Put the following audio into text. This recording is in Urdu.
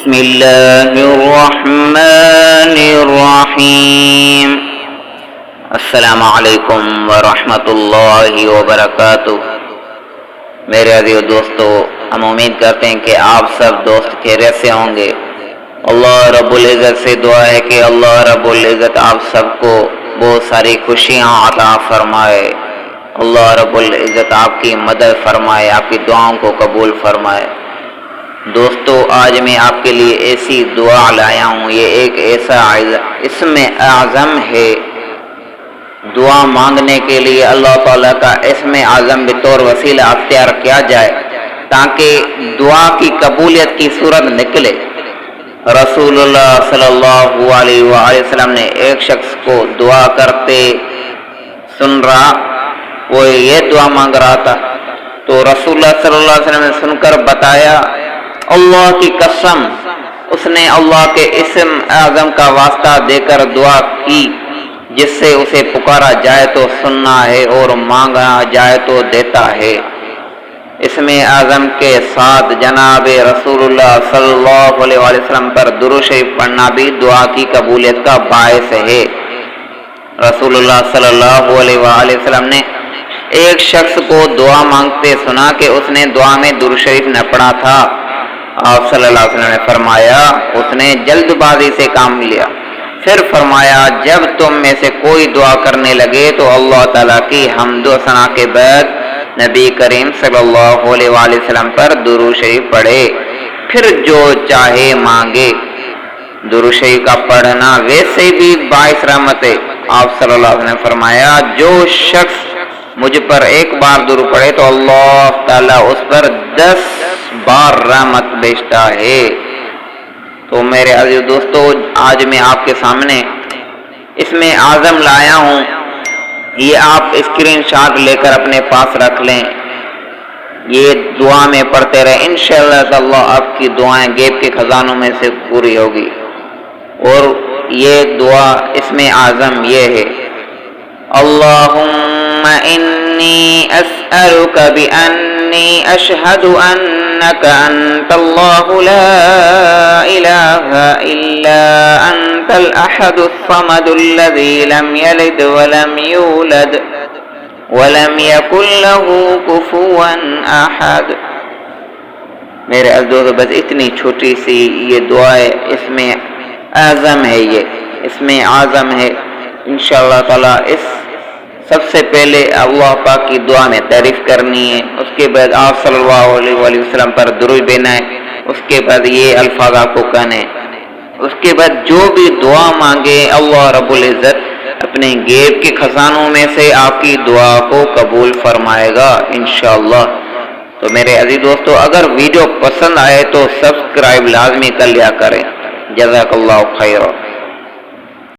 بسم اللہ الرحمن الرحیم۔ السلام علیکم ورحمۃ اللہ وبرکاتہ۔ میرے عزیز دوستو، ہم امید کرتے ہیں کہ آپ سب دوست خیریت سے ہوں گے۔ اللہ رب العزت سے دعا ہے کہ اللہ رب العزت آپ سب کو بہت ساری خوشیاں عطا فرمائے۔ اللہ رب العزت آپ کی مدد فرمائے، آپ کی دعاؤں کو قبول فرمائے۔ دوستو، آج میں آپ کے لیے ایسی دعا لایا ہوں، یہ ایک ایسا اسم اعظم ہے۔ دعا مانگنے کے لیے اللہ تعالیٰ کا اسم اعظم بطور وسیلہ اختیار کیا جائے تاکہ دعا کی قبولیت کی صورت نکلے۔ رسول اللہ صلی اللہ علیہ وآلہ وسلم نے ایک شخص کو دعا کرتے سن رہا، وہ یہ دعا مانگ رہا تھا، تو رسول اللہ صلی اللہ علیہ وسلم نے سن کر بتایا، اللہ کی قسم، اس نے اللہ کے اسم اعظم کا واسطہ دے کر دعا کی جس سے اسے پکارا جائے تو سننا ہے اور مانگا جائے تو دیتا ہے۔ اسم اعظم کے ساتھ جناب رسول اللہ صلی اللہ علیہ وسلم پر درود شریف پڑھنا بھی دعا کی قبولیت کا باعث ہے۔ رسول اللہ صلی اللہ علیہ وسلم نے ایک شخص کو دعا مانگتے سنا کہ اس نے دعا میں درود شریف نہ پڑھا تھا۔ آپ صلی اللہ علیہ وسلم نے فرمایا اس نے جلد بازی سے کام لیا۔ پھر فرمایا جب تم میں سے کوئی دعا کرنے لگے تو اللہ تعالیٰ کی حمد و ثنا کے بعد نبی کریم صلی اللہ علیہ وآلہ وسلم پر درود شریف پڑھے، پھر جو چاہے مانگے۔ درود شریف کا پڑھنا ویسے بھی باعث رحمت ہے۔ آپ صلی اللہ علیہ وسلم نے فرمایا جو شخص مجھ پر ایک بار درود پڑھے تو اللہ تعالیٰ اس پر 10 بار رحمت بھیجتا ہے۔ تو میرے عزیز دوستو، آج میں آپ کے سامنے اسم اعظم لایا ہوں، یہ آپ اسکرین شاٹ لے کر اپنے پاس رکھ لیں، یہ دعا میں پڑھتے رہیں، انشاءاللہ تعالیٰ آپ کی دعائیں غیب کے خزانوں میں سے پوری ہوگی۔ اور یہ دعا اسم اعظم یہ ہے، اللہم انی اسألک بأنی اشہد انک انت اللہ لا الہ الا انت الاحد الصمد الذی لم یلد ولم یولد ولم یکن لہ کفوا احد۔ میرے عزیزو، بس اتنی چھوٹی سی یہ دعا ہے، اسم اعظم ہے، یہ اسم اعظم ہے۔ انشاءاللہ تعالی اس سب سے پہلے اللہ پاک کی دعا میں تعریف کرنی ہے، اس کے بعد آپ صلی اللہ علیہ وآلہ وسلم پر درود بھیجنا ہے، اس کے بعد یہ الفاظ آپ کو کہنے ہیں، اس کے بعد جو بھی دعا مانگے اللہ رب العزت اپنے غیب کے خزانوں میں سے آپ کی دعا کو قبول فرمائے گا انشاءاللہ۔ تو میرے عزیز دوستو، اگر ویڈیو پسند آئے تو سبسکرائب لازمی کر لیا کریں۔ جزاک اللہ خیر۔